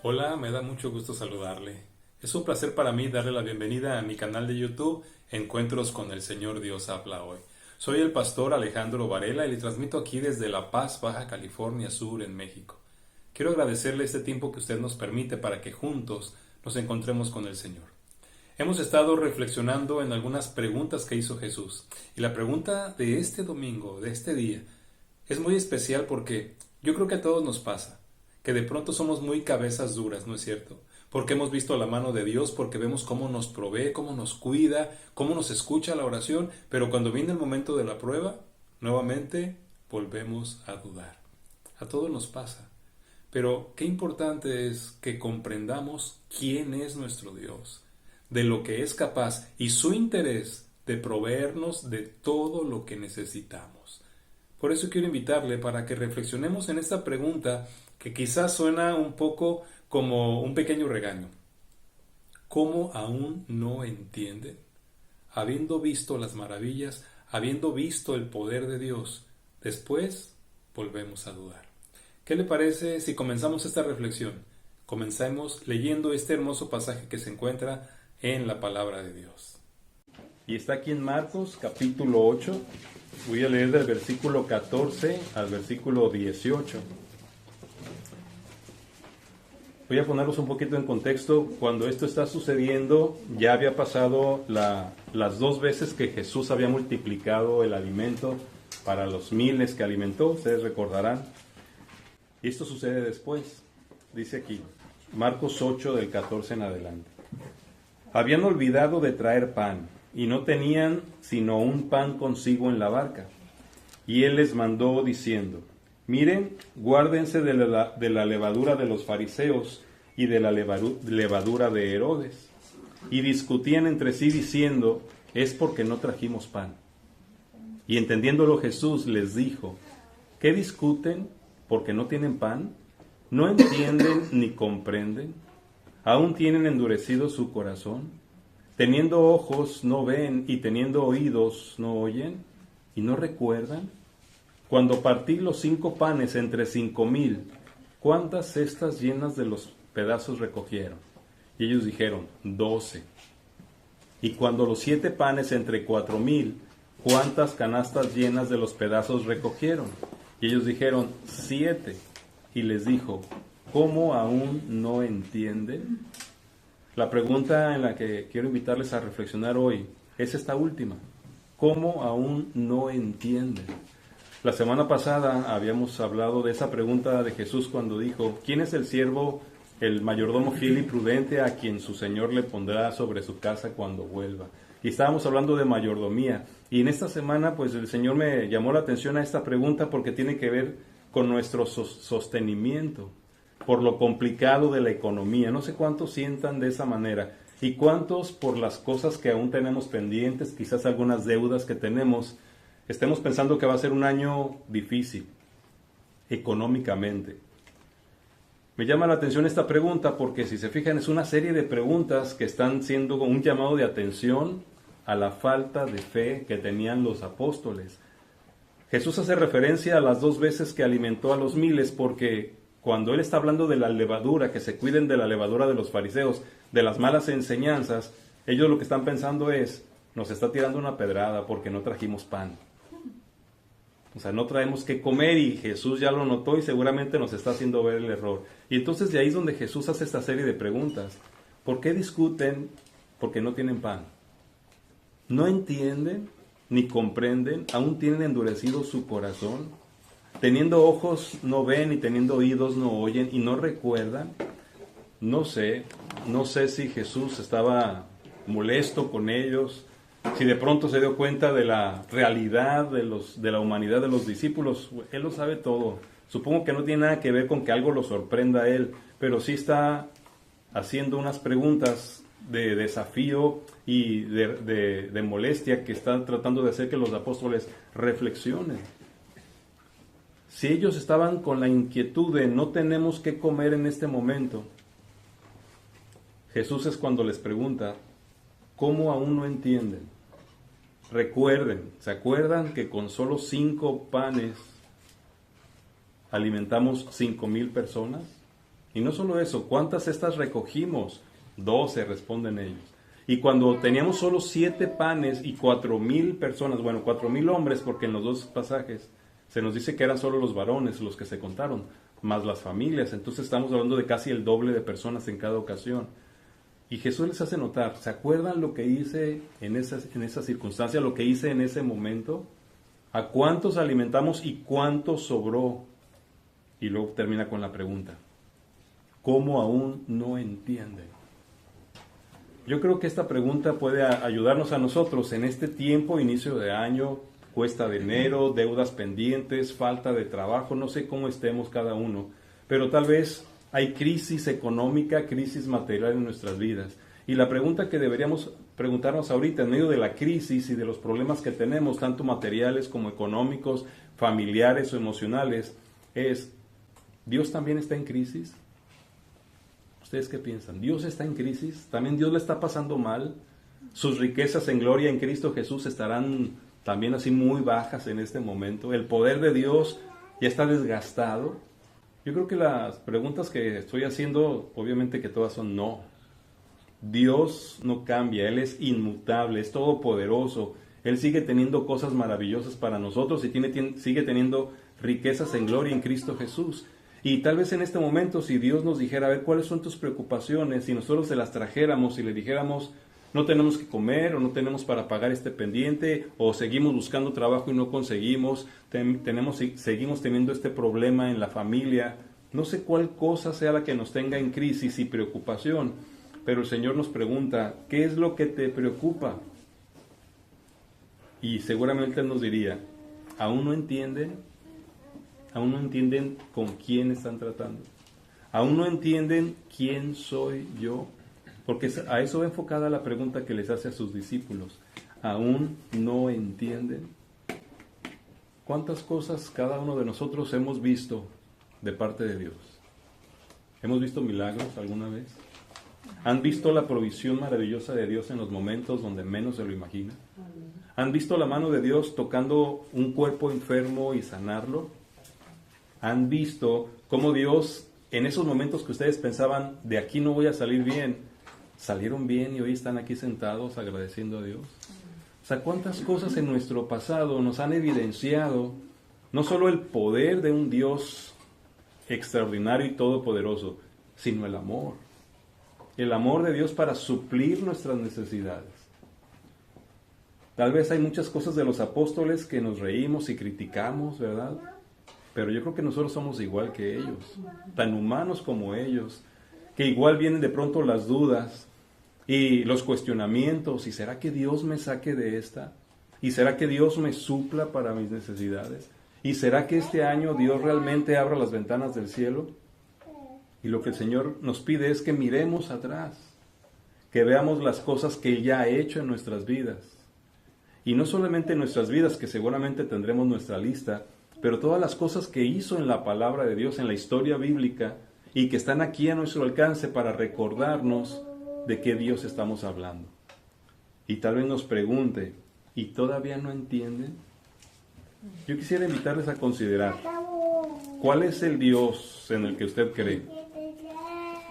Hola, me da mucho gusto saludarle. Es un placer para mí darle la bienvenida a mi canal de YouTube Encuentros con el Señor Dios habla hoy. Soy el pastor Alejandro Varela y le transmito aquí desde La Paz, Baja California Sur, en México. Quiero agradecerle este tiempo que usted nos permite para que juntos nos encontremos con el Señor. Hemos estado reflexionando en algunas preguntas que hizo Jesús. Y la pregunta de este domingo, de este día, es muy especial porque yo creo que a todos nos pasa, que de pronto somos muy cabezas duras, ¿no es cierto? Porque hemos visto la mano de Dios, porque vemos cómo nos provee, cómo nos cuida, cómo nos escucha la oración, pero cuando viene el momento de la prueba, nuevamente volvemos a dudar. A todos nos pasa. Pero qué importante es que comprendamos quién es nuestro Dios, de lo que es capaz y su interés de proveernos de todo lo que necesitamos. Por eso quiero invitarle para que reflexionemos en esta pregunta que quizás suena un poco como un pequeño regaño. ¿Cómo aún no entienden? Habiendo visto las maravillas, habiendo visto el poder de Dios, después volvemos a dudar. ¿Qué le parece si comenzamos esta reflexión? Comencemos leyendo este hermoso pasaje que se encuentra en la palabra de Dios. Y está aquí en Marcos capítulo 8. Voy a leer del versículo 14 al versículo 18. Voy a ponerlos un poquito en contexto. Cuando esto está sucediendo, ya había pasado las dos veces que Jesús había multiplicado el alimento para los miles que alimentó, ustedes recordarán. Y esto sucede después, dice aquí, Marcos 8 del 14 en adelante. Habían olvidado de traer pan, y no tenían sino un pan consigo en la barca. Y él les mandó diciendo: miren, guárdense de la levadura de los fariseos y de la levadura de Herodes. Y discutían entre sí diciendo: es porque no trajimos pan. Y entendiéndolo Jesús les dijo: ¿qué discuten? ¿Porque no tienen pan? ¿No entienden ni comprenden? ¿Aún tienen endurecido su corazón? Teniendo ojos no ven y teniendo oídos no oyen y no recuerdan. Cuando partí los 5 panes entre 5,000, ¿cuántas cestas llenas de los pedazos recogieron? Y ellos dijeron: 12. Y cuando los 7 panes entre 4,000, ¿cuántas canastas llenas de los pedazos recogieron? Y ellos dijeron: 7. Y les dijo: ¿cómo aún no entienden? La pregunta en la que quiero invitarles a reflexionar hoy es esta última: ¿cómo aún no entienden? La semana pasada habíamos hablado de esa pregunta de Jesús cuando dijo: ¿quién es el siervo, el mayordomo fiel y prudente a quien su Señor le pondrá sobre su casa cuando vuelva? Y estábamos hablando de mayordomía. Y en esta semana pues el Señor me llamó la atención a esta pregunta porque tiene que ver con nuestro sostenimiento, por lo complicado de la economía. No sé cuántos sientan de esa manera y cuántos por las cosas que aún tenemos pendientes, quizás algunas deudas que tenemos, estemos pensando que va a ser un año difícil económicamente. Me llama la atención esta pregunta porque, si se fijan, es una serie de preguntas que están siendo un llamado de atención a la falta de fe que tenían los apóstoles. Jesús hace referencia a las 2 veces que alimentó a los miles porque cuando Él está hablando de la levadura, que se cuiden de la levadura de los fariseos, de las malas enseñanzas, ellos lo que están pensando es: nos está tirando una pedrada porque no trajimos pan. O sea, no traemos qué comer, y Jesús ya lo notó y seguramente nos está haciendo ver el error. Y entonces de ahí es donde Jesús hace esta serie de preguntas. ¿Por qué discuten? Porque no tienen pan. ¿No entienden ni comprenden? ¿Aún tienen endurecido su corazón? Teniendo ojos no ven y teniendo oídos no oyen y no recuerdan. No sé si Jesús estaba molesto con ellos, Si de pronto se dio cuenta de la realidad de la humanidad de los discípulos, Él lo sabe todo. Supongo que no tiene nada que ver con que algo lo sorprenda a Él, pero sí está haciendo unas preguntas de desafío y de molestia que están tratando de hacer que los apóstoles reflexionen. Si ellos estaban con la inquietud de no tenemos qué comer en este momento, Jesús es cuando les pregunta, ¿cómo aún no entienden? Recuerden, ¿se acuerdan que con solo 5 panes alimentamos 5,000 personas? Y no solo eso, ¿cuántas cestas recogimos? 12, responden ellos. Y cuando teníamos solo 7 panes y 4,000 personas, bueno, 4,000 hombres, porque en los 2 pasajes se nos dice que eran solo los varones los que se contaron, más las familias. Entonces estamos hablando de casi el doble de personas en cada ocasión. Y Jesús les hace notar, ¿se acuerdan lo que hice en esa circunstancia, lo que hice en ese momento? ¿A cuántos alimentamos y cuánto sobró? Y luego termina con la pregunta, ¿cómo aún no entienden? Yo creo que esta pregunta puede ayudarnos a nosotros en este tiempo, inicio de año, cuesta de enero, deudas pendientes, falta de trabajo, no sé cómo estemos cada uno, pero tal vez hay crisis económica, crisis material en nuestras vidas. Y la pregunta que deberíamos preguntarnos ahorita, en medio de la crisis y de los problemas que tenemos, tanto materiales como económicos, familiares o emocionales, es, ¿Dios también está en crisis? ¿Ustedes qué piensan? ¿Dios está en crisis? ¿También Dios le está pasando mal? ¿Sus riquezas en gloria en Cristo Jesús estarán también así muy bajas en este momento? ¿El poder de Dios ya está desgastado? Yo creo que las preguntas que estoy haciendo, obviamente que todas son no. Dios no cambia, Él es inmutable, es todopoderoso. Él sigue teniendo cosas maravillosas para nosotros y sigue teniendo riquezas en gloria en Cristo Jesús. Y tal vez en este momento, si Dios nos dijera, a ver, ¿cuáles son tus preocupaciones? Si nosotros se las trajéramos y le dijéramos, no tenemos que comer, o no tenemos para pagar este pendiente, o seguimos buscando trabajo y no conseguimos, seguimos teniendo este problema en la familia, no sé cuál cosa sea la que nos tenga en crisis y preocupación, pero el Señor nos pregunta, ¿qué es lo que te preocupa? Y seguramente Él nos diría, ¿aún no entienden? ¿Aún no entienden con quién están tratando? ¿Aún no entienden quién soy yo? Porque a eso va enfocada la pregunta que les hace a sus discípulos. ¿Aún no entienden? ¿Cuántas cosas cada uno de nosotros hemos visto de parte de Dios? ¿Hemos visto milagros alguna vez? ¿Han visto la provisión maravillosa de Dios en los momentos donde menos se lo imagina? ¿Han visto la mano de Dios tocando un cuerpo enfermo y sanarlo? ¿Han visto cómo Dios, en esos momentos que ustedes pensaban, de aquí no voy a salir bien, salieron bien y hoy están aquí sentados agradeciendo a Dios? O sea, ¿cuántas cosas en nuestro pasado nos han evidenciado no solo el poder de un Dios extraordinario y todopoderoso, sino el amor? El amor de Dios para suplir nuestras necesidades. Tal vez hay muchas cosas de los apóstoles que nos reímos y criticamos, ¿verdad? Pero yo creo que nosotros somos igual que ellos, tan humanos como ellos, que igual vienen de pronto las dudas y los cuestionamientos, ¿y será que Dios me saque de esta? ¿Y será que Dios me supla para mis necesidades? ¿Y será que este año Dios realmente abra las ventanas del cielo? Y lo que el Señor nos pide es que miremos atrás, que veamos las cosas que Él ya ha hecho en nuestras vidas. Y no solamente en nuestras vidas, que seguramente tendremos nuestra lista, pero todas las cosas que hizo en la palabra de Dios, en la historia bíblica, y que están aquí a nuestro alcance para recordarnos de qué Dios estamos hablando. Y tal vez nos pregunte, ¿y todavía no entienden? Yo quisiera invitarles a considerar, ¿cuál es el Dios en el que usted cree?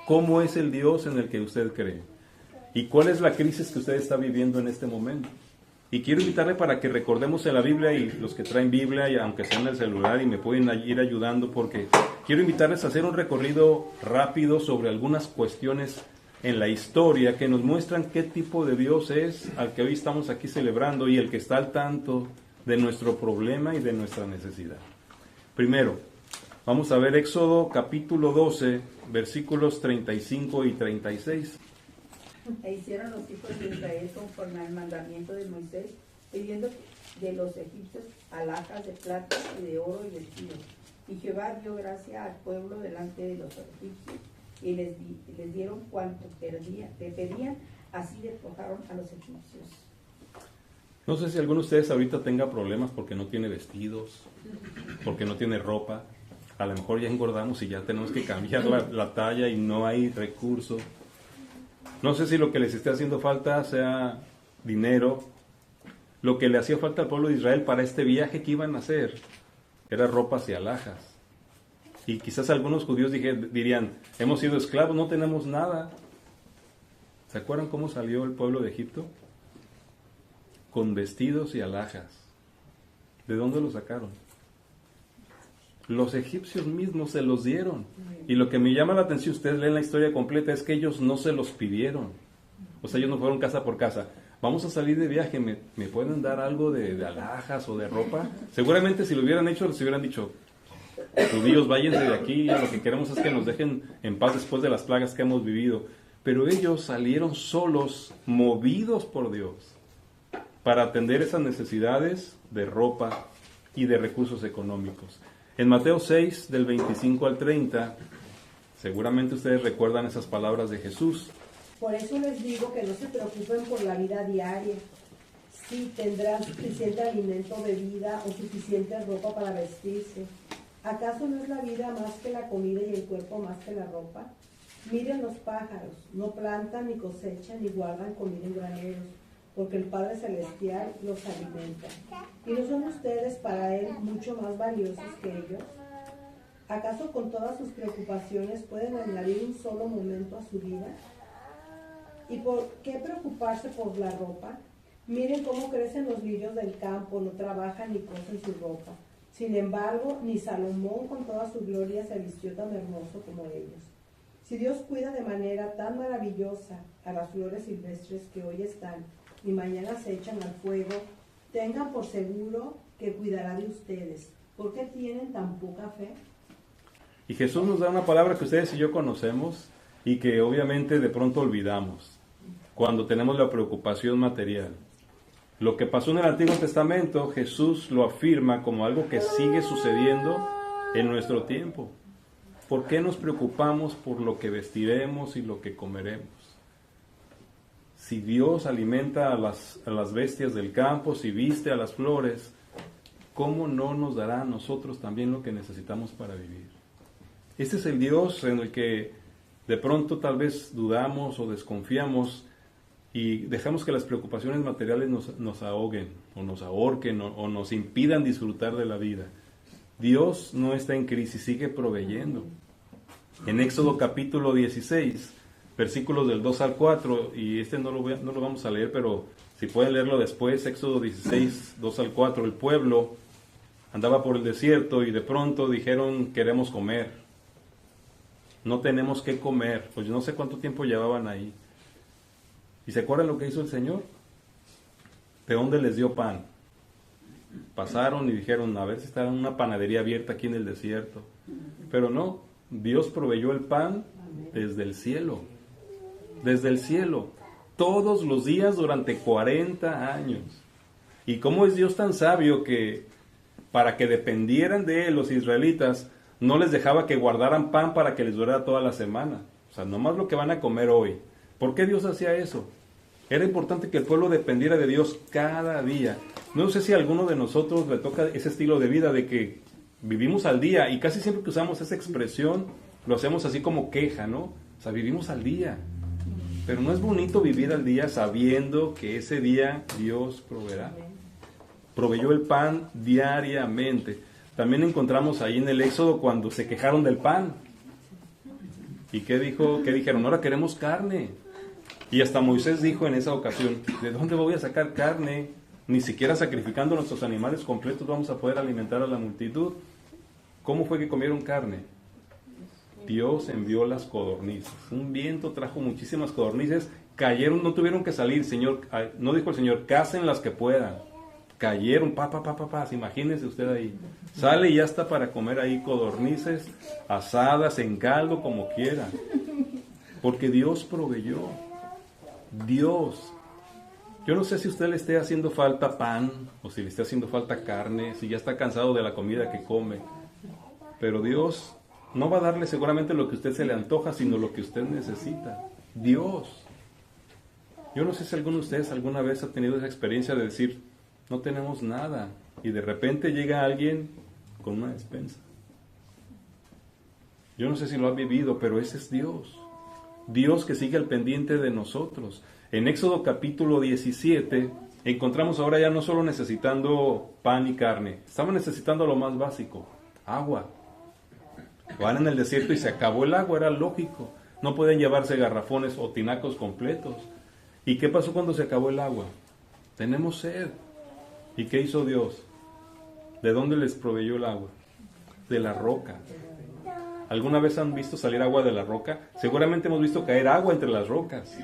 ¿Cómo es el Dios en el que usted cree? ¿Y cuál es la crisis que usted está viviendo en este momento? Y quiero invitarle para que recordemos en la Biblia, y los que traen Biblia, y aunque sea en el celular, y me pueden ir ayudando, porque quiero invitarles a hacer un recorrido rápido sobre algunas cuestiones en la historia que nos muestran qué tipo de Dios es al que hoy estamos aquí celebrando y el que está al tanto de nuestro problema y de nuestra necesidad. Primero, vamos a ver Éxodo capítulo 12, versículos 35 y 36. E hicieron los hijos de Israel conforme al mandamiento de Moisés, pidiendo de los egipcios alhajas de plata y de oro y vestidos. Y Jehová dio gracia al pueblo delante de los egipcios, y les dieron cuanto le pedían, así despojaron a los egipcios. No sé si alguno de ustedes ahorita tenga problemas porque no tiene vestidos, porque no tiene ropa. A lo mejor ya engordamos y ya tenemos que cambiar la talla y no hay recursos. No sé si lo que les esté haciendo falta sea dinero. Lo que le hacía falta al pueblo de Israel para este viaje que iban a hacer era ropas y alhajas. Y quizás algunos judíos dirían, hemos sido esclavos, no tenemos nada. ¿Se acuerdan cómo salió el pueblo de Egipto? Con vestidos y alhajas. ¿De dónde lo sacaron? Los egipcios mismos se los dieron. Y lo que me llama la atención, ustedes leen la historia completa, es que ellos no se los pidieron. O sea, ellos no fueron casa por casa. Vamos a salir de viaje, ¿me pueden dar algo de alhajas o de ropa? Seguramente si lo hubieran hecho, les hubieran dicho, judíos, váyanse de aquí, lo que queremos es que nos dejen en paz después de las plagas que hemos vivido. Pero ellos salieron solos, movidos por Dios, para atender esas necesidades de ropa y de recursos económicos. En Mateo 6, del 25 al 30, seguramente ustedes recuerdan esas palabras de Jesús. Por eso les digo que no se preocupen por la vida diaria, si tendrán suficiente alimento o bebida o suficiente ropa para vestirse. ¿Acaso no es la vida más que la comida y el cuerpo más que la ropa? Miren los pájaros, no plantan ni cosechan ni guardan comida en graneros, porque el Padre Celestial los alimenta. ¿Y no son ustedes para Él mucho más valiosos que ellos? ¿Acaso con todas sus preocupaciones pueden añadir un solo momento a su vida? ¿Y por qué preocuparse por la ropa? Miren cómo crecen los lirios del campo, no trabajan ni cosen su ropa. Sin embargo, ni Salomón con toda su gloria se vistió tan hermoso como ellos. Si Dios cuida de manera tan maravillosa a las flores silvestres que hoy están y mañana se echan al fuego, tengan por seguro que cuidará de ustedes. ¿Por qué tienen tan poca fe? Y Jesús nos da una palabra que ustedes y yo conocemos y que obviamente de pronto olvidamos cuando tenemos la preocupación material. Lo que pasó en el Antiguo Testamento, Jesús lo afirma como algo que sigue sucediendo en nuestro tiempo. ¿Por qué nos preocupamos por lo que vestiremos y lo que comeremos? Si Dios alimenta a las bestias del campo, si viste a las flores, ¿cómo no nos dará a nosotros también lo que necesitamos para vivir? Este es el Dios en el que de pronto tal vez dudamos o desconfiamos y dejamos que las preocupaciones materiales nos ahoguen o nos ahorquen o nos impidan disfrutar de la vida. Dios no está en crisis, sigue proveyendo. En Éxodo capítulo 16, versículos del 2 al 4, y no lo vamos a leer, pero si pueden leerlo después, Éxodo 16, 2 al 4, el pueblo andaba por el desierto y de pronto dijeron, queremos comer. No tenemos qué comer, pues no sé cuánto tiempo llevaban ahí. ¿Y se acuerdan lo que hizo el Señor? ¿De dónde les dio pan? Pasaron y dijeron, a ver si está una panadería abierta aquí en el desierto. Pero no, Dios proveyó el pan desde el cielo. Desde el cielo. Todos los días durante 40 años. ¿Y cómo es Dios tan sabio que para que dependieran de Él los israelitas, no les dejaba que guardaran pan para que les durara toda la semana? O sea, nomás lo que van a comer hoy. ¿Por qué Dios hacía eso? Era importante que el pueblo dependiera de Dios cada día. No sé si a alguno de nosotros le toca ese estilo de vida de que vivimos al día, y casi siempre que usamos esa expresión lo hacemos así como queja, ¿no? O sea, vivimos al día. Pero no es bonito vivir al día sabiendo que ese día Dios proveerá. Proveyó el pan diariamente. También encontramos ahí en el Éxodo cuando se quejaron del pan. ¿Y qué dijeron? Ahora queremos carne. Y hasta Moisés dijo en esa ocasión, ¿de dónde voy a sacar carne? Ni siquiera sacrificando nuestros animales completos vamos a poder alimentar a la multitud. ¿Cómo fue que comieron carne? Dios envió las codornices. Un viento trajo muchísimas codornices. Cayeron, no tuvieron que salir, Señor. No dijo el Señor, cacen las que puedan. Cayeron, imagínense usted ahí. Sale y ya está para comer ahí codornices, asadas, en caldo, como quiera. Porque Dios proveyó. Dios. Yo no sé si a usted le esté haciendo falta pan o si le esté haciendo falta carne, si ya está cansado de la comida que come. Pero Dios no va a darle seguramente lo que a usted se le antoja, sino lo que usted necesita. Dios. Yo no sé si alguno de ustedes alguna vez ha tenido esa experiencia de decir, no tenemos nada, y de repente llega alguien con una despensa. Yo no sé si lo ha vivido, pero ese es Dios. Dios que sigue al pendiente de nosotros. En Éxodo capítulo 17 encontramos ahora ya no solo necesitando pan y carne, estaban necesitando lo más básico, agua. Van en el desierto y se acabó el agua, era lógico. No pueden llevarse garrafones o tinacos completos. ¿Y qué pasó cuando se acabó el agua? Tenemos sed. ¿Y qué hizo Dios? ¿De dónde les proveyó el agua? De la roca. ¿Alguna vez han visto salir agua de la roca? Seguramente hemos visto caer agua entre las rocas.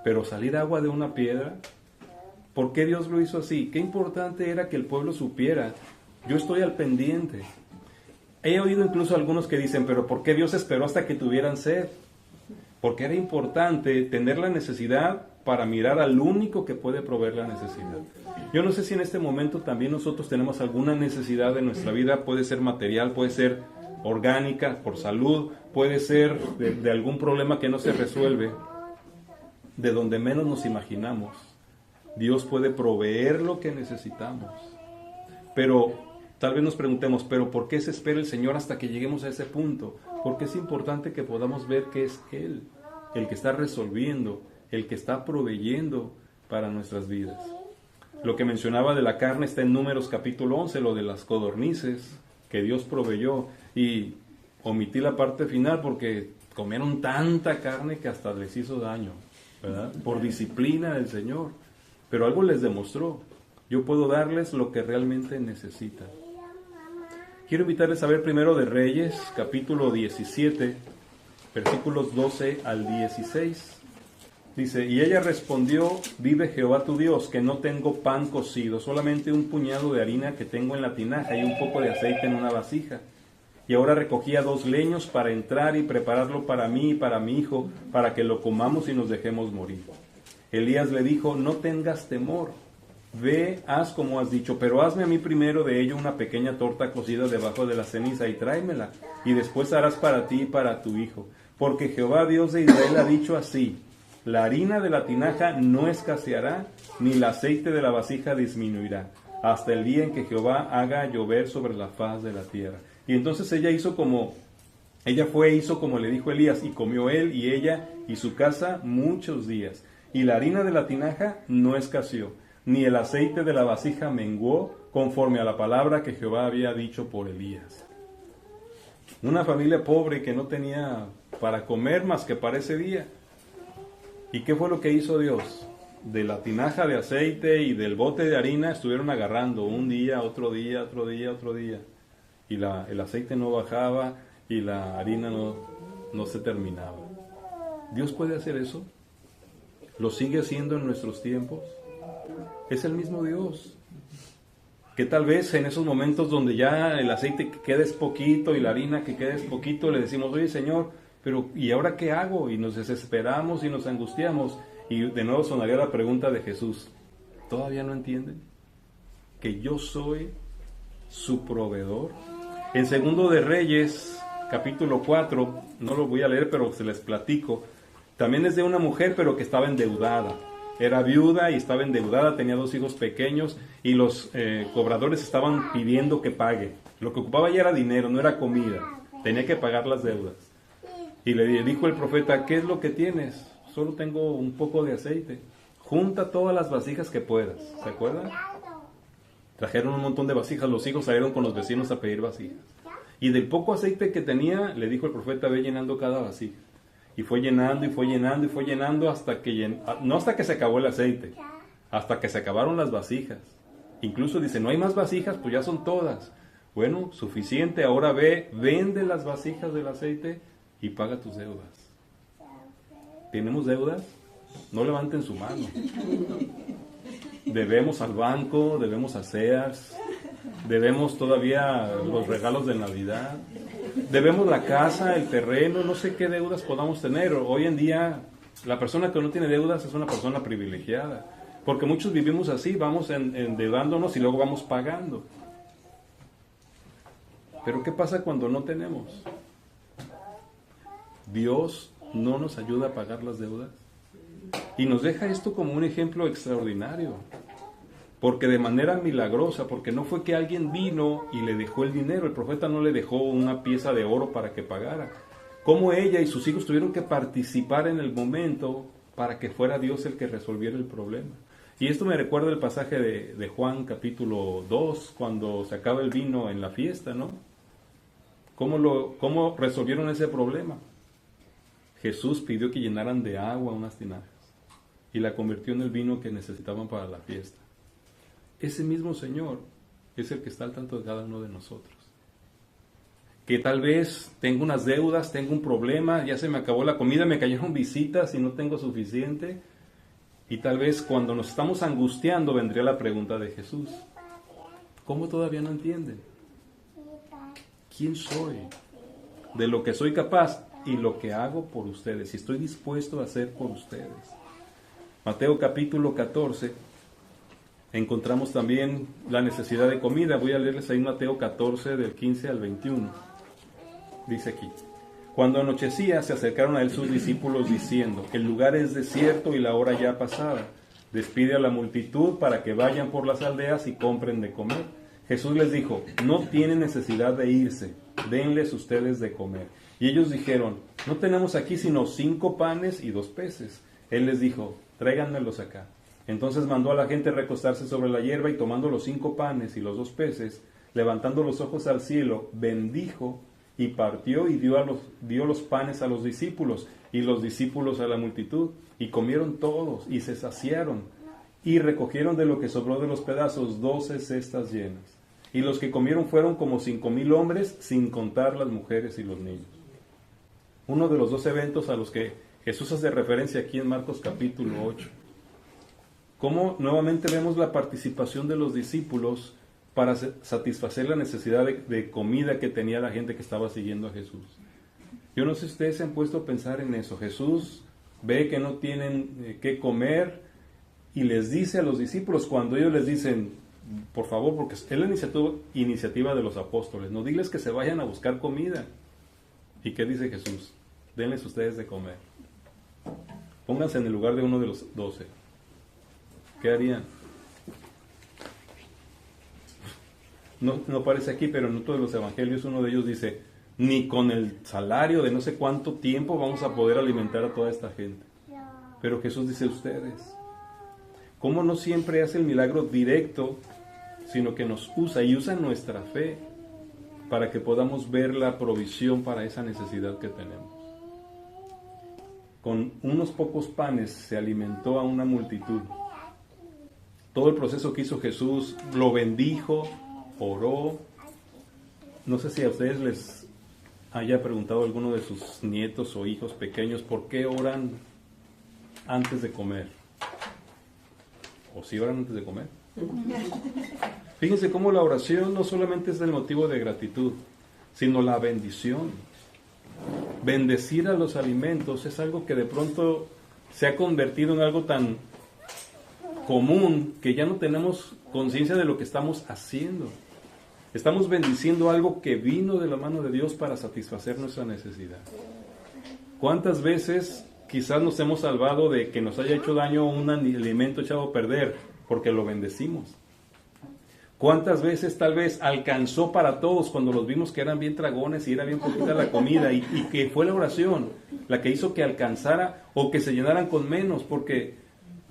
Pero salir agua de una piedra, ¿por qué Dios lo hizo así? Qué importante era que el pueblo supiera, yo estoy al pendiente. He oído incluso algunos que dicen, pero ¿por qué Dios esperó hasta que tuvieran sed? Porque era importante tener la necesidad para mirar al único que puede proveer la necesidad. Yo no sé si en este momento también nosotros tenemos alguna necesidad en nuestra vida, puede ser material, puede ser orgánica, por salud, puede ser de algún problema que no se resuelve, de donde menos nos imaginamos. Dios puede proveer lo que necesitamos. Pero tal vez nos preguntemos, ¿pero por qué se espera el Señor hasta que lleguemos a ese punto? Porque es importante que podamos ver que es Él, el que está resolviendo, el que está proveyendo para nuestras vidas. Lo que mencionaba de la carne está en Números capítulo 11, lo de las codornices que Dios proveyó. Y omití la parte final porque comieron tanta carne que hasta les hizo daño, ¿verdad? Por disciplina del Señor. Pero algo les demostró. Yo puedo darles lo que realmente necesitan. Quiero invitarles a ver primero de Reyes, capítulo 17, versículos 12 al 16. Dice, y ella respondió, vive Jehová tu Dios, que no tengo pan cocido, solamente un puñado de harina que tengo en la tinaja y un poco de aceite en una vasija. Y ahora recogía 2 leños para entrar y prepararlo para mí y para mi hijo, para que lo comamos y nos dejemos morir. Elías le dijo, no tengas temor, ve, haz como has dicho, pero hazme a mí primero de ello una pequeña torta cocida debajo de la ceniza y tráemela, y después harás para ti y para tu hijo. Porque Jehová Dios de Israel ha dicho así, la harina de la tinaja no escaseará, ni el aceite de la vasija disminuirá, hasta el día en que Jehová haga llover sobre la faz de la tierra. Y entonces ella hizo como le dijo Elías, y comió él y ella y su casa muchos días. Y la harina de la tinaja no escaseó, ni el aceite de la vasija menguó, conforme a la palabra que Jehová había dicho por Elías. Una familia pobre que no tenía para comer más que para ese día. ¿Y qué fue lo que hizo Dios? De la tinaja de aceite y del bote de harina estuvieron agarrando un día, otro día, otro día, otro día. Y el aceite no bajaba y la harina no se terminaba. ¿Dios puede hacer eso? ¿Lo sigue haciendo en nuestros tiempos? Es el mismo Dios. Que tal vez en esos momentos donde ya el aceite que queda es poquito y la harina que queda es poquito, le decimos, oye Señor, pero ¿y ahora qué hago? Y nos desesperamos y nos angustiamos. Y de nuevo sonaría la pregunta de Jesús. ¿Todavía no entienden? Que yo soy su proveedor. En Segundo de Reyes, capítulo 4, no lo voy a leer, pero se les platico. También es de una mujer, pero que estaba endeudada. Era viuda y estaba endeudada, tenía 2 hijos pequeños y los cobradores estaban pidiendo que pague. Lo que ocupaba ya era dinero, no era comida. Tenía que pagar las deudas. Y le dijo el profeta, ¿qué es lo que tienes? Solo tengo un poco de aceite. Junta todas las vasijas que puedas. ¿Se acuerdan? Trajeron un montón de vasijas, los hijos salieron con los vecinos a pedir vasijas. Y del poco aceite que tenía, le dijo el profeta, ve llenando cada vasija. Y fue llenando, y fue llenando, y fue llenando hasta que no hasta que se acabó el aceite, hasta que se acabaron las vasijas. Incluso dice, no hay más vasijas, pues ya son todas. Bueno, suficiente, ahora ve, vende las vasijas del aceite y paga tus deudas. ¿Tenemos deudas? No levanten su mano. Debemos al banco, debemos a Sears, debemos todavía los regalos de Navidad, debemos la casa, el terreno, no sé qué deudas podamos tener. Hoy en día La persona que no tiene deudas es una persona privilegiada, porque muchos vivimos así, vamos endeudándonos y luego vamos pagando. Pero ¿qué pasa cuando no tenemos? Dios no nos ayuda a pagar las deudas. Y nos deja esto como un ejemplo extraordinario. Porque de manera milagrosa, porque no fue que alguien vino y le dejó el dinero, el profeta no le dejó una pieza de oro para que pagara. Como ella y sus hijos tuvieron que participar en el momento para que fuera Dios el que resolviera el problema. Y esto me recuerda el pasaje de Juan capítulo 2, cuando se acaba el vino en la fiesta, ¿no? ¿Cómo resolvieron ese problema? Jesús pidió que llenaran de agua unas tinajas y la convirtió en el vino que necesitaban para la fiesta. Ese mismo Señor es el que está al tanto de cada uno de nosotros. Que tal vez tengo unas deudas, tengo un problema, ya se me acabó la comida, me cayeron visitas y no tengo suficiente. Y tal vez cuando nos estamos angustiando vendría la pregunta de Jesús: ¿cómo todavía no entienden? ¿Quién soy? De lo que soy capaz y lo que hago por ustedes, y estoy dispuesto a hacer por ustedes. Mateo capítulo 14, encontramos también la necesidad de comida. Voy a leerles ahí Mateo 14 del 15 al 21. Dice aquí: cuando anochecía se acercaron a él sus discípulos diciendo: el lugar es desierto y la hora ya pasada. Despide a la multitud para que vayan por las aldeas y compren de comer. Jesús les dijo: no tienen necesidad de irse, denles ustedes de comer. Y ellos dijeron: no tenemos aquí sino 5 panes y 2 peces. Él les dijo: tráiganmelos acá. Entonces mandó a la gente recostarse sobre la hierba, y tomando los 5 panes y los 2 peces, levantando los ojos al cielo, bendijo y partió y dio los panes a los discípulos y los discípulos a la multitud, y comieron todos y se saciaron, y recogieron de lo que sobró de los pedazos 12 cestas llenas. Y los que comieron fueron como 5,000 hombres, sin contar las mujeres y los niños. Uno de los 2 eventos a los que Jesús hace referencia aquí en Marcos capítulo 8. Cómo nuevamente vemos la participación de los discípulos para satisfacer la necesidad de comida que tenía la gente que estaba siguiendo a Jesús. Yo no sé si ustedes se han puesto a pensar en eso. Jesús ve que no tienen qué comer y les dice a los discípulos, cuando ellos les dicen: por favor, porque es la iniciativa de los apóstoles, no, diles que se vayan a buscar comida. ¿Y qué dice Jesús? Denles ustedes de comer. Pónganse en el lugar de uno de los 12. ¿Qué harían? No aparece aquí, pero en otro de los evangelios uno de ellos dice: ni con el salario de no sé cuánto tiempo vamos a poder alimentar a toda esta gente. Pero Jesús dice: ustedes. ¿Cómo no siempre hace el milagro directo, sino que nos usa y usa nuestra fe para que podamos ver la provisión para esa necesidad que tenemos? Con unos pocos panes se alimentó a una multitud. Todo el proceso que hizo Jesús, lo bendijo, oró. No sé si a ustedes les haya preguntado a alguno de sus nietos o hijos pequeños por qué oran antes de comer. ¿O si oran antes de comer? Fíjense cómo la oración no solamente es el motivo de gratitud, sino la bendición. Bendecir a los alimentos es algo que de pronto se ha convertido en algo tan común que ya no tenemos conciencia de lo que estamos haciendo. Estamos bendiciendo algo que vino de la mano de Dios para satisfacer nuestra necesidad. ¿Cuántas veces quizás nos hemos salvado de que nos haya hecho daño un alimento echado a perder porque lo bendecimos? ¿Cuántas veces tal vez alcanzó para todos cuando los vimos que eran bien tragones y era bien poquita la comida y que fue la oración la que hizo que alcanzara o que se llenaran con menos? Porque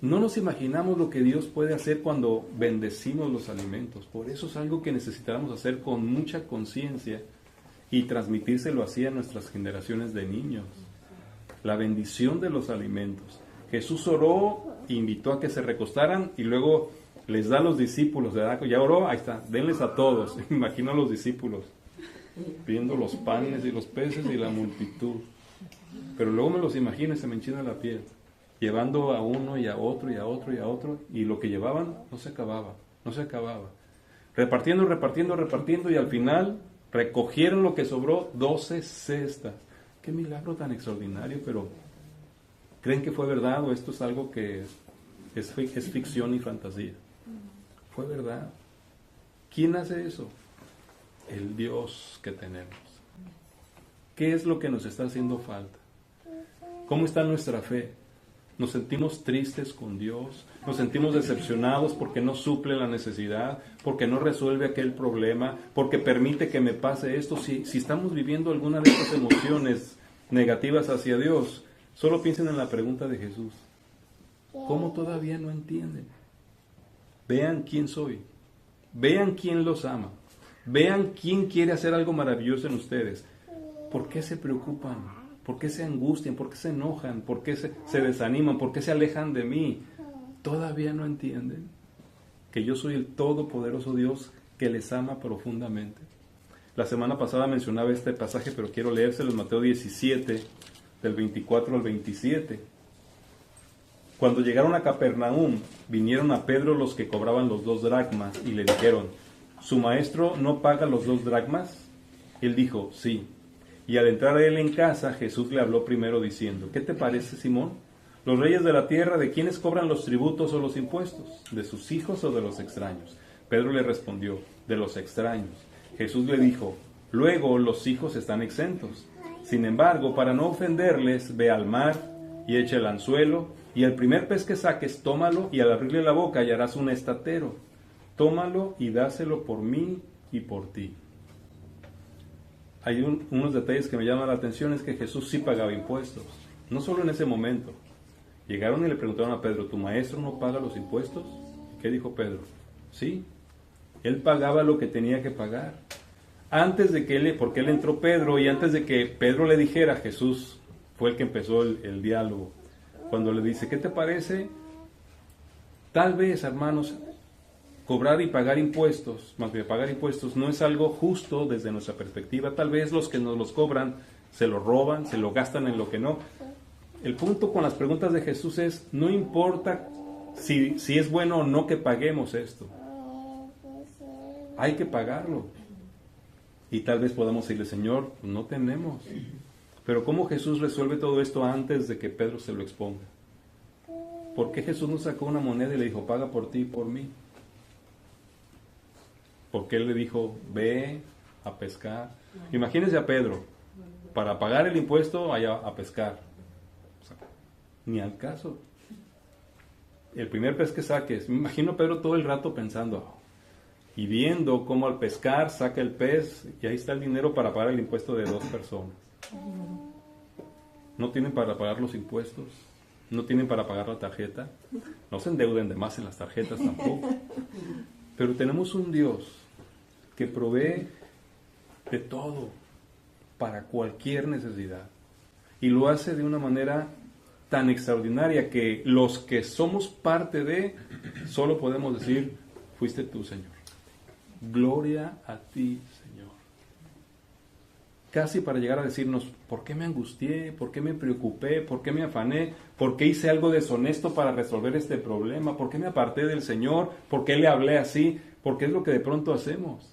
no nos imaginamos lo que Dios puede hacer cuando bendecimos los alimentos. Por eso es algo que necesitamos hacer con mucha conciencia y transmitírselo así a nuestras generaciones de niños. La bendición de los alimentos. Jesús oró, invitó a que se recostaran y luego les da a los discípulos, ¿verdad? Ya oró, ahí está, denles a todos. Imagino a los discípulos viendo los panes y los peces y la multitud. Pero luego me los imagino y se me enchina la piel. Llevando a uno y a otro y a otro y a otro, y lo que llevaban no se acababa. Repartiendo, y al final recogieron lo que sobró, 12 cestas. Qué milagro tan extraordinario, pero ¿Creen que fue verdad o esto es algo que es ficción y fantasía? Fue verdad. ¿Quién hace eso? El Dios que tenemos. ¿Qué es lo que nos está haciendo falta? ¿Cómo está nuestra fe? Nos sentimos tristes con Dios, nos sentimos decepcionados porque no suple la necesidad, porque no resuelve aquel problema, porque permite que me pase esto. Si estamos viviendo alguna de estas emociones negativas hacia Dios, solo piensen en la pregunta de Jesús. ¿Cómo todavía no entienden? Vean quién soy, vean quién los ama, vean quién quiere hacer algo maravilloso en ustedes. ¿Por qué se preocupan? ¿Por qué se angustian? ¿Por qué se enojan? ¿Por qué se desaniman? ¿Por qué se alejan de mí? ¿Todavía no entienden que yo soy el todopoderoso Dios que les ama profundamente? La semana pasada mencionaba este pasaje, pero quiero leérselo en Mateo 17, del 24 al 27. Cuando llegaron a Capernaum, vinieron a Pedro los que cobraban los 2 dracmas y le dijeron, ¿su maestro no paga los 2 dracmas? Él dijo, sí. Y al entrar él en casa, Jesús le habló primero diciendo, ¿qué te parece, Simón? ¿Los reyes de la tierra de quiénes cobran los tributos o los impuestos? ¿De sus hijos o de los extraños? Pedro le respondió, de los extraños. Jesús le dijo, luego los hijos están exentos. Sin embargo, para no ofenderles, ve al mar y echa el anzuelo, y el primer pez que saques, tómalo, y al abrirle la boca hallarás un estatero. Tómalo y dáselo por mí y por ti. Hay unos detalles que me llaman la atención, es que Jesús sí pagaba impuestos, no solo en ese momento. Llegaron y le preguntaron a Pedro, ¿tu maestro no paga los impuestos? ¿Qué dijo Pedro? Sí, él pagaba lo que tenía que pagar. Antes de que porque él entró Pedro, y antes de que Pedro le dijera, Jesús fue el que empezó el diálogo. Cuando le dice, ¿qué te parece? Tal vez, hermanos, cobrar y pagar impuestos, más bien pagar impuestos, no es algo justo desde nuestra perspectiva. Tal vez los que nos los cobran se lo roban, se lo gastan en lo que no. El punto con las preguntas de Jesús es, no importa si es bueno o no que paguemos esto. Hay que pagarlo. Y tal vez podamos decirle, Señor, no tenemos. Pero ¿cómo Jesús resuelve todo esto antes de que Pedro se lo exponga? ¿Por qué Jesús no sacó una moneda y le dijo, paga por ti y por mí? Porque él le dijo, ve a pescar. Imagínense a Pedro, para pagar el impuesto, vaya a pescar. O sea, ni al caso. El primer pez que saques, me imagino a Pedro todo el rato pensando y viendo cómo al pescar saca el pez y ahí está el dinero para pagar el impuesto de 2 personas. No tienen para pagar los impuestos, no tienen para pagar la tarjeta, no se endeuden de más en las tarjetas tampoco. Pero tenemos un Dios que provee de todo para cualquier necesidad. Y lo hace de una manera tan extraordinaria que los que somos parte de, solo podemos decir, fuiste tú, Señor. Gloria a ti, Señor. Casi para llegar a decirnos, ¿por qué me angustié? ¿Por qué me preocupé? ¿Por qué me afané? ¿Por qué hice algo deshonesto para resolver este problema? ¿Por qué me aparté del Señor? ¿Por qué le hablé así? Porque es lo que de pronto hacemos.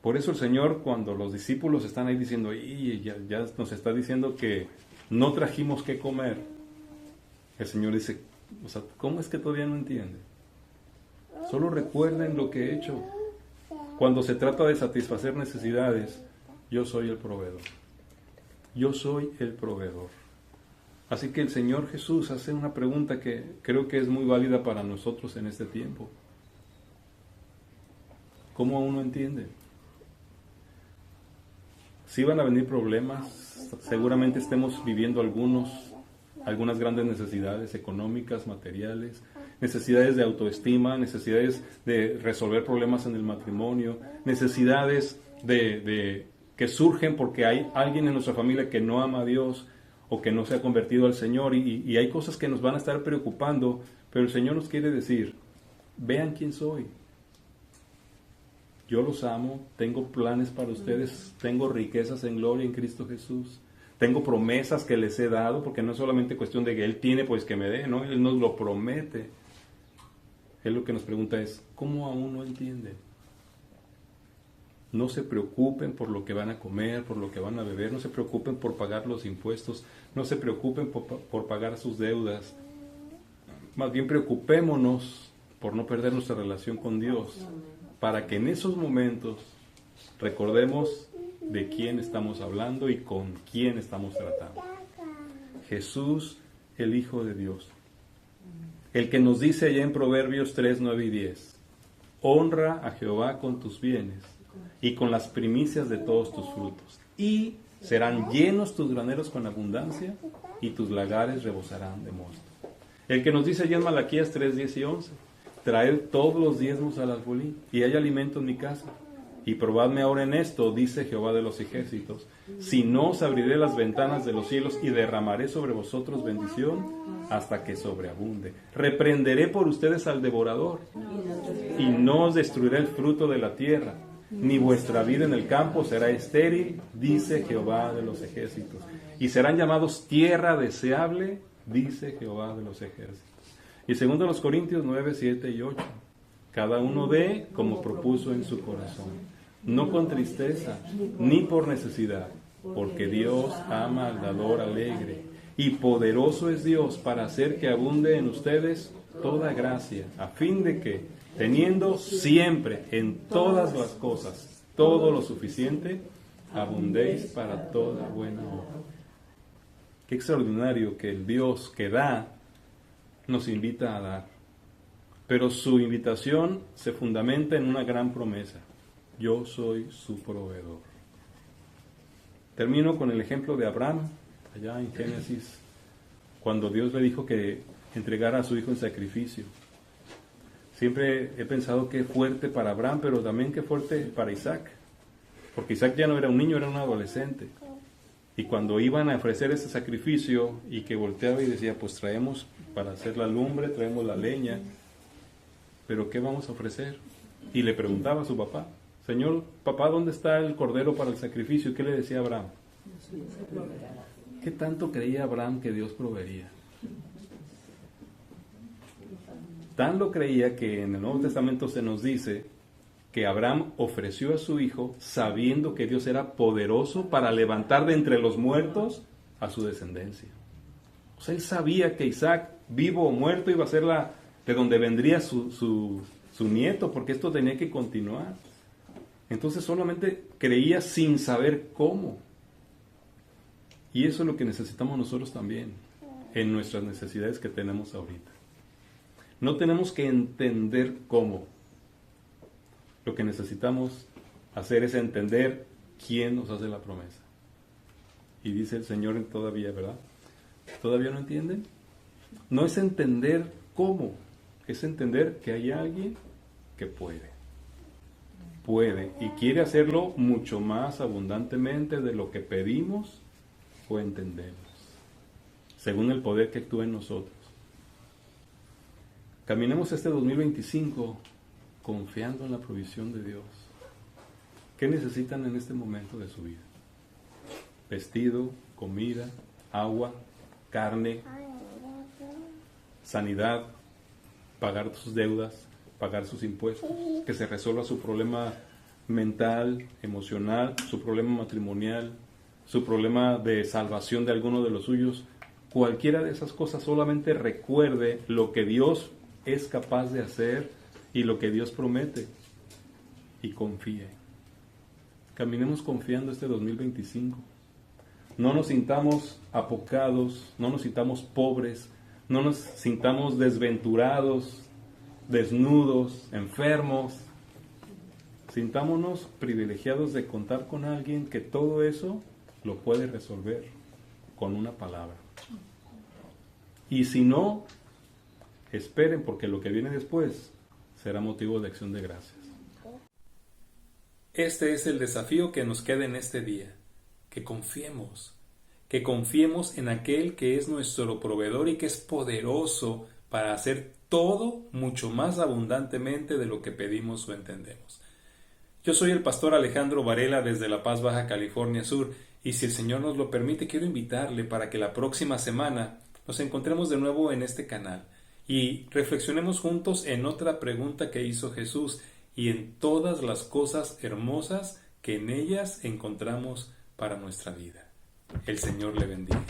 Por eso el Señor, cuando los discípulos están ahí diciendo, y ya nos está diciendo que no trajimos qué comer, el Señor dice, o sea, ¿cómo es que todavía no entiende? Solo recuerden lo que he hecho. Cuando se trata de satisfacer necesidades, yo soy el proveedor. Yo soy el proveedor. Así que el Señor Jesús hace una pregunta que creo que es muy válida para nosotros en este tiempo. ¿Cómo aún no entiende? Sí van a venir problemas, seguramente estemos viviendo algunas grandes necesidades económicas, materiales, necesidades de autoestima, necesidades de resolver problemas en el matrimonio, necesidades que surgen porque hay alguien en nuestra familia que no ama a Dios o que no se ha convertido al Señor y hay cosas que nos van a estar preocupando, pero el Señor nos quiere decir, vean quién soy. Yo los amo, tengo planes para ustedes, tengo riquezas en gloria en Cristo Jesús, tengo promesas que les he dado, porque no es solamente cuestión de que Él tiene, pues que me dé, ¿no? Él nos lo promete. Él lo que nos pregunta es, ¿cómo aún no entienden? No se preocupen por lo que van a comer, por lo que van a beber, no se preocupen por pagar los impuestos, no se preocupen por pagar sus deudas. Más bien preocupémonos por no perder nuestra relación con Dios, para que en esos momentos recordemos de quién estamos hablando y con quién estamos tratando. Jesús, el Hijo de Dios. El que nos dice allá en Proverbios 3, 9 y 10, honra a Jehová con tus bienes y con las primicias de todos tus frutos, y serán llenos tus graneros con abundancia, y tus lagares rebosarán de mosto. El que nos dice allá en Malaquías 3, 10 y 11, traed todos los diezmos al alfolí, y hay alimento en mi casa. Y probadme ahora en esto, dice Jehová de los ejércitos, si no os abriré las ventanas de los cielos y derramaré sobre vosotros bendición hasta que sobreabunde. Reprenderé por ustedes al devorador y no os destruiré el fruto de la tierra, ni vuestra vida en el campo será estéril, dice Jehová de los ejércitos. Y serán llamados tierra deseable, dice Jehová de los ejércitos. Y segundo los Corintios 9, 7 y 8. Cada uno dé como propuso en su corazón, no con tristeza, ni por necesidad, porque Dios ama al dador alegre, y poderoso es Dios para hacer que abunde en ustedes toda gracia, a fin de que, teniendo siempre en todas las cosas todo lo suficiente, abundéis para toda buena obra. Qué extraordinario que el Dios que da nos invita a dar, pero su invitación se fundamenta en una gran promesa: yo soy su proveedor. Termino con el ejemplo de Abraham, allá en Génesis, cuando Dios le dijo que entregara a su hijo en sacrificio. Siempre he pensado que fuerte para Abraham, pero también que fuerte para Isaac, porque Isaac ya no era un niño, era un adolescente. Y cuando iban a ofrecer ese sacrificio y que volteaba y decía, pues traemos para hacer la lumbre, traemos la leña, pero ¿qué vamos a ofrecer? Y le preguntaba a su papá, Señor, papá, ¿dónde está el cordero para el sacrificio? ¿Y qué le decía Abraham? ¿Qué tanto creía Abraham que Dios proveería? Tan lo creía que en el Nuevo Testamento se nos dice que Abraham ofreció a su hijo sabiendo que Dios era poderoso para levantar de entre los muertos a su descendencia. O sea, él sabía que Isaac, vivo o muerto, iba a ser de donde vendría su nieto, porque esto tenía que continuar. Entonces solamente creía sin saber cómo. Y eso es lo que necesitamos nosotros también en nuestras necesidades que tenemos ahorita. No tenemos que entender cómo. Lo que necesitamos hacer es entender quién nos hace la promesa. Y dice el Señor todavía, ¿verdad? ¿Todavía no entienden? No es entender cómo, es entender que hay alguien que puede. Puede y quiere hacerlo mucho más abundantemente de lo que pedimos o entendemos, según el poder que actúa en nosotros. Caminemos este 2025 confiando en la provisión de Dios. ¿Qué necesitan en este momento de su vida? Vestido, comida, agua, carne, sanidad, pagar sus deudas, pagar sus impuestos, que se resuelva su problema mental, emocional, su problema matrimonial, su problema de salvación de alguno de los suyos. Cualquiera de esas cosas, solamente recuerde lo que Dios es capaz de hacer y lo que Dios promete, y confíe. Caminemos confiando este 2025. No nos sintamos apocados, no nos sintamos pobres, no nos sintamos desventurados, desnudos, enfermos. Sintámonos privilegiados de contar con alguien que todo eso lo puede resolver con una palabra. Y si no, esperen, porque lo que viene después será motivo de acción de gracias. Este es el desafío que nos queda en este día, que confiemos en aquel que es nuestro proveedor y que es poderoso para hacer todo mucho más abundantemente de lo que pedimos o entendemos. Yo soy el pastor Alejandro Varela desde La Paz, Baja California Sur, y si el Señor nos lo permite, quiero invitarle para que la próxima semana nos encontremos de nuevo en este canal y reflexionemos juntos en otra pregunta que hizo Jesús y en todas las cosas hermosas que en ellas encontramos para nuestra vida. El Señor le bendiga.